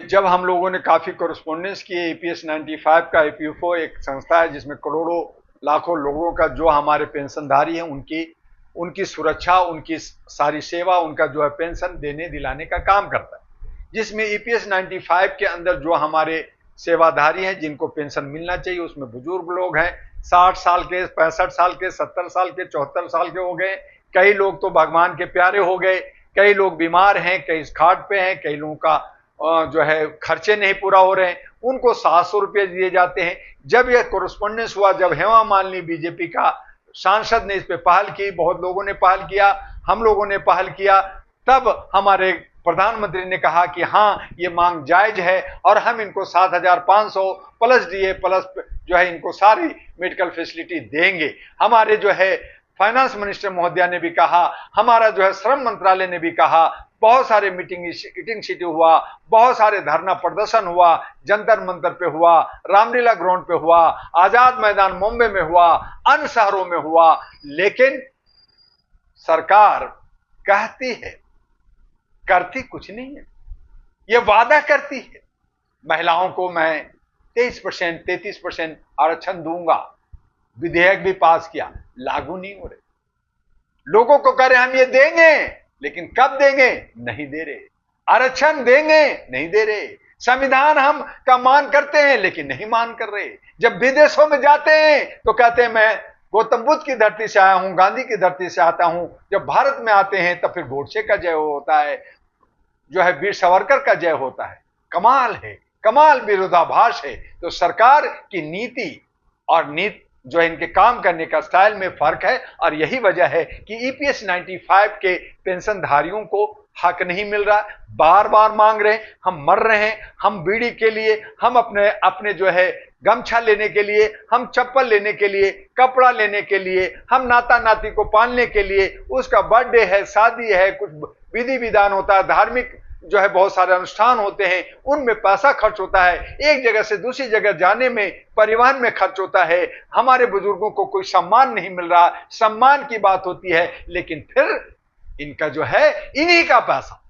जब हम लोगों ने काफी कोरस्पोंडेंस किए, EPS 95 का EPFO एक संस्था है जिसमें करोड़ों लाखों लोगों का जो हमारे पेंशनधारी हैं उनकी उनकी सुरक्षा, उनकी सारी सेवा, उनका जो है पेंशन देने दिलाने का काम करता है, जिसमें EPS 95 के अंदर जो हमारे सेवाधारी हैं जिनको पेंशन मिलना चाहिए, उसमें बुजुर्ग लोग हैं, 60 साल के, 65 साल के, 70 साल के, 74 साल के हो गए, कई लोग तो भगवान के प्यारे हो गए, कई लोग बीमार हैं, कई खाट पे हैं, कई लोगों का जो है खर्चे नहीं पूरा हो रहे हैं, उनको 700 रुपये दिए जाते हैं। जब यह कोरस्पोंडेंस हुआ, जब हेमा मालिनी बीजेपी का सांसद ने इस पे पहल की, बहुत लोगों ने पहल किया, हम लोगों ने पहल किया, तब हमारे प्रधानमंत्री ने कहा कि हाँ ये मांग जायज है और हम इनको 7,500 प्लस डीए प्लस जो है इनको सारी मेडिकल फैसिलिटी देंगे। हमारे जो है फाइनेंस मिनिस्टर महोदया ने भी कहा, हमारा जो है श्रम मंत्रालय ने भी कहा, बहुत सारे मीटिंग सिटी हुआ, बहुत सारे धरना प्रदर्शन हुआ, जंतर मंतर पे हुआ, रामलीला ग्राउंड पे हुआ, आजाद मैदान मुंबई में हुआ, अन्य शहरों में हुआ, लेकिन सरकार कहती है, करती कुछ नहीं है। ये वादा करती है, महिलाओं को मैं 23%, 33% आरक्षण दूंगा, विधेयक भी पास किया, लागू नहीं हो रहे। लोगों को कह रहे हम ये देंगे, लेकिन कब देंगे नहीं दे रहे। आरक्षण देंगे नहीं दे रहे। संविधान हम का मान करते हैं लेकिन नहीं मान कर रहे। जब विदेशों में जाते हैं तो कहते हैं मैं गौतम बुद्ध की धरती से आया हूं, गांधी की धरती से आता हूं। जब भारत में आते हैं तब फिर गोडसे का जय होता है, जो है वीर सावरकर का जय होता है। कमाल है, कमाल विरोधाभास है। तो सरकार की नीति और नीति जो है इनके काम करने का स्टाइल में फर्क है, और यही वजह है कि EPS 95 के पेंशनधारियों को हक नहीं मिल रहा। बार बार मांग रहे हैं, हम मर रहे हैं, हम बीड़ी के लिए, हम अपने जो है गमछा लेने के लिए, हम चप्पल लेने के लिए, कपड़ा लेने के लिए, हम नाता नाती को पालने के लिए, उसका बर्थडे है, शादी है, कुछ विधि विधान होता है, धार्मिक जो है बहुत सारे अनुष्ठान होते हैं, उनमें पैसा खर्च होता है, एक जगह से दूसरी जगह जाने में परिवहन में खर्च होता है। हमारे बुजुर्गों को कोई सम्मान नहीं मिल रहा। सम्मान की बात होती है, लेकिन फिर इनका जो है इन्हीं का पैसा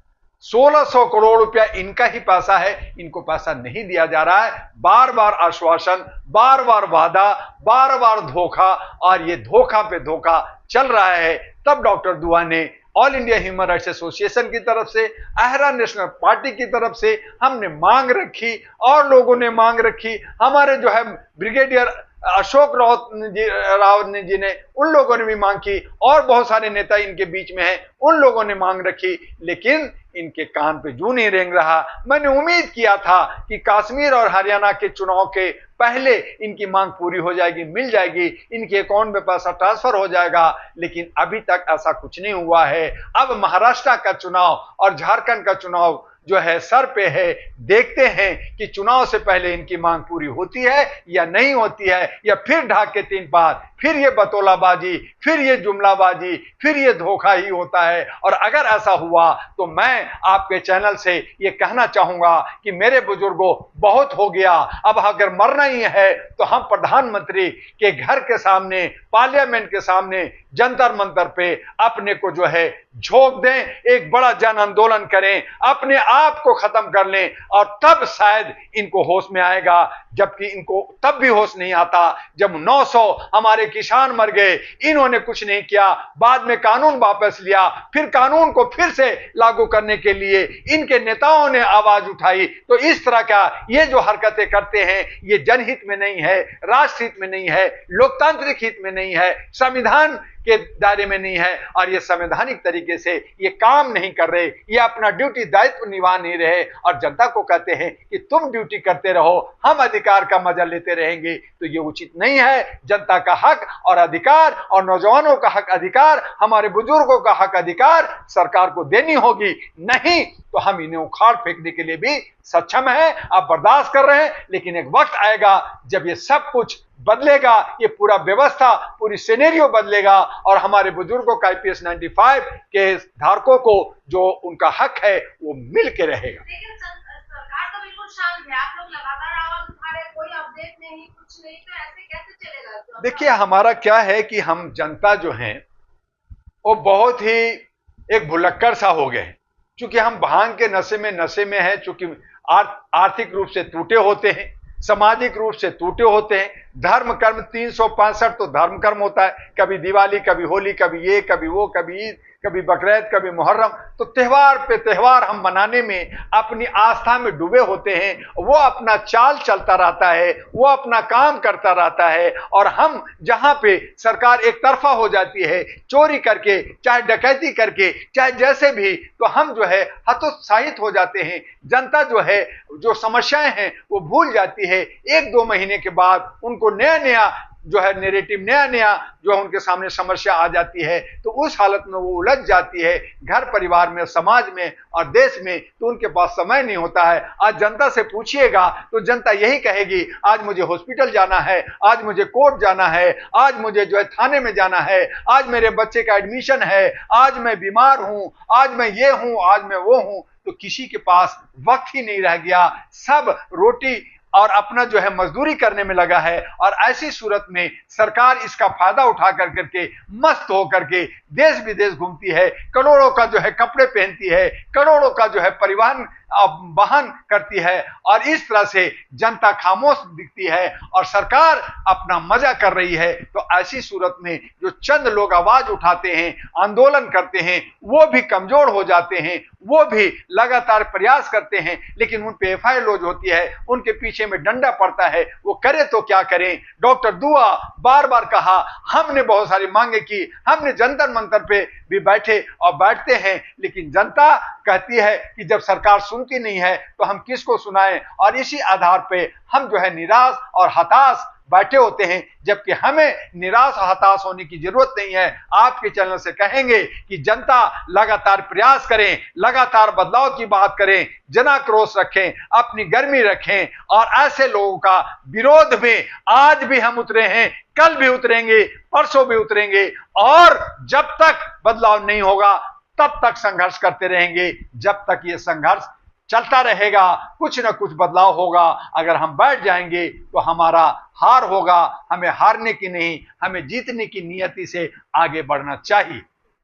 1600 करोड़ रुपया इनका ही पैसा है, इनको पैसा नहीं दिया जा रहा है। बार बार आश्वासन, बार बार वादा, बार बार धोखा, और ये धोखा पे धोखा चल रहा है। तब डॉक्टर दुआ ने all India human rights association की तरफ से, अहरा नेशनल पार्टी की तरफ से हमने मांग रखी, और लोगों ने मांग रखी। हमारे जो है ब्रिगेडियर अशोक रावत जी ने, उन लोगों ने भी मांग की, और बहुत सारे नेता इनके बीच में हैं, उन लोगों ने मांग रखी, लेकिन इनके कान पे जूं नहीं रेंग रहा। मैंने उम्मीद किया था कि कश्मीर और हरियाणा के चुनाव के पहले इनकी मांग पूरी हो जाएगी, मिल जाएगी, इनके अकाउंट में पैसा ट्रांसफर हो जाएगा, लेकिन अभी तक ऐसा कुछ नहीं हुआ है। अब महाराष्ट्र का चुनाव और झारखंड का चुनाव जो है सर पे है। देखते हैं कि चुनाव से पहले इनकी मांग पूरी होती है या नहीं होती है, या फिर ढाक के 3 बार फिर ये बतौलाबाजी, फिर ये जुमलाबाजी, फिर ये धोखा ही होता है। और अगर ऐसा हुआ तो मैं आपके चैनल से ये कहना चाहूंगा कि मेरे बुजुर्गों बहुत हो गया, अब अगर मरना ही है तो हम प्रधानमंत्री के घर के सामने, पार्लियामेंट के सामने, जंतर मंतर पे अपने को जो है झोंक दें, एक बड़ा जन आंदोलन करें, अपने आप को खत्म कर लें, और तब शायद इनको होश में आएगा। जबकि इनको तब भी होश नहीं आता जब 900 हमारे किसान मर गए, इन्होंने कुछ नहीं किया, बाद में कानून वापस लिया, फिर कानून को फिर से लागू करने के लिए इनके नेताओं ने आवाज उठाई। तो इस तरह का ये जो हरकतें करते हैं, ये जनहित में नहीं है, राष्ट्र हित में नहीं है, लोकतांत्रिक हित में नहीं है, संविधान के दायरे में नहीं है, और ये संवैधानिक तरीके से ये काम नहीं कर रहे, ये अपना ड्यूटी दायित्व निभा नहीं रहे, और जनता को कहते हैं कि तुम ड्यूटी करते रहो, हम अधिकार का मजा लेते रहेंगे। तो ये उचित नहीं है। जनता का हक और अधिकार, और नौजवानों का हक अधिकार, हमारे बुजुर्गों का हक अधिकार सरकार को देनी होगी, नहीं तो हम इन्हें उखाड़ फेंकने के लिए भी सक्षम है। आप बर्दाश्त कर रहे हैं, लेकिन एक वक्त आएगा जब ये सब कुछ बदलेगा, ये पूरा व्यवस्था, पूरी सिनेरियो बदलेगा, और हमारे बुजुर्गों का IPS 95 के धारकों को जो उनका हक है वो मिल के रहेगा। लेकिन सरकार तो बिल्कुल शांत है, आप लोग लगातार आवाज उठा रहे, कोई अपडेट नहीं, कुछ नहीं, तो ऐसे कैसे चलेगा? तो देखिए, हमारा क्या है कि हम जनता जो है वो बहुत ही एक भुलक्कड़ सा हो गए हैं, क्योंकि हम भांग के नशे में है, चूंकि आर्थिक रूप से टूटे होते हैं, सामाजिक रूप से टूटे होते हैं। धर्म कर्म 365 तो धर्म कर्म होता है, कभी दिवाली, कभी होली, कभी ये, कभी वो, कभी ईद, कभी बकरीद, कभी मुहर्रम। तो त्योहार पे त्योहार हम मनाने में अपनी आस्था में डूबे होते हैं। वो अपना चाल चलता रहता है, वो अपना काम करता रहता है, और हम जहां पे सरकार एक तरफा हो जाती है, चोरी करके, चाहे डकैती करके, चाहे जैसे भी, तो हम जो है हतोत्साहित हो जाते हैं। जनता जो है, जो समस्याएं हैं वो भूल जाती है। 1-2 महीने के बाद उनको नया नया जो है नैरेटिव, नया नया जो है उनके सामने समस्या आ जाती है, तो उस हालत में वो उलझ जाती है, घर परिवार में, समाज में और देश में। तो उनके पास समय नहीं होता है। आज जनता से पूछिएगा तो जनता यही कहेगी, आज मुझे हॉस्पिटल जाना है, आज मुझे कोर्ट जाना है, आज मुझे जो है थाने में जाना है, आज मेरे बच्चे का एडमिशन है, आज मैं बीमार हूं, आज मैं ये हूं, आज मैं वो हूं। तो किसी के पास वक्त ही नहीं रह गया, सब रोटी और अपना जो है मजदूरी करने में लगा है। और ऐसी सूरत में सरकार इसका फायदा उठा कर करके मस्त होकर के देश विदेश घूमती है, करोड़ों का जो है कपड़े पहनती है, करोड़ों का जो है परिवहन वाहन करती है, और इस तरह से जनता खामोश दिखती है और सरकार अपना मजा कर रही है। तो ऐसी सूरत में जो चंद लोग आवाज उठाते हैं, आंदोलन करते हैं, वो भी कमजोर हो जाते हैं, वो भी लगातार प्रयास करते हैं, लेकिन उन पे एफआईआर लॉन्च होती है, उनके पीछे में डंडा पड़ता है। वो करे तो क्या करें। डॉक्टर दुआ बार बार कहा, हमने बहुत सारी मांगे की, हमने जंतर मंतर पे भी बैठे और बैठते हैं, लेकिन जनता कहती है कि जब सरकार सुनती नहीं है तो हम किसको सुनाएं। और इसी आधार पे हम जो है निराश और हताश बैठे होते हैं, जबकि हमें निराश और हताश होने की जरूरत नहीं है। आपके चैनल से कहेंगे कि जनता लगातार प्रयास करें, लगातार बदलाव की बात करें, जनाक्रोश रखें, अपनी गर्मी रखें, और ऐसे लोगों का विरोध में आज भी हम उतरे हैं, कल भी उतरेंगे, परसों भी उतरेंगे, और जब तक बदलाव नहीं होगा तब तक संघर्ष करते रहेंगे। जब तक ये संघर्ष चलता रहेगा कुछ ना कुछ बदलाव होगा। अगर हम बैठ जाएंगे तो हमारा हार होगा। हमें हारने की नहीं, हमें जीतने की नियति से आगे बढ़ना चाहिए।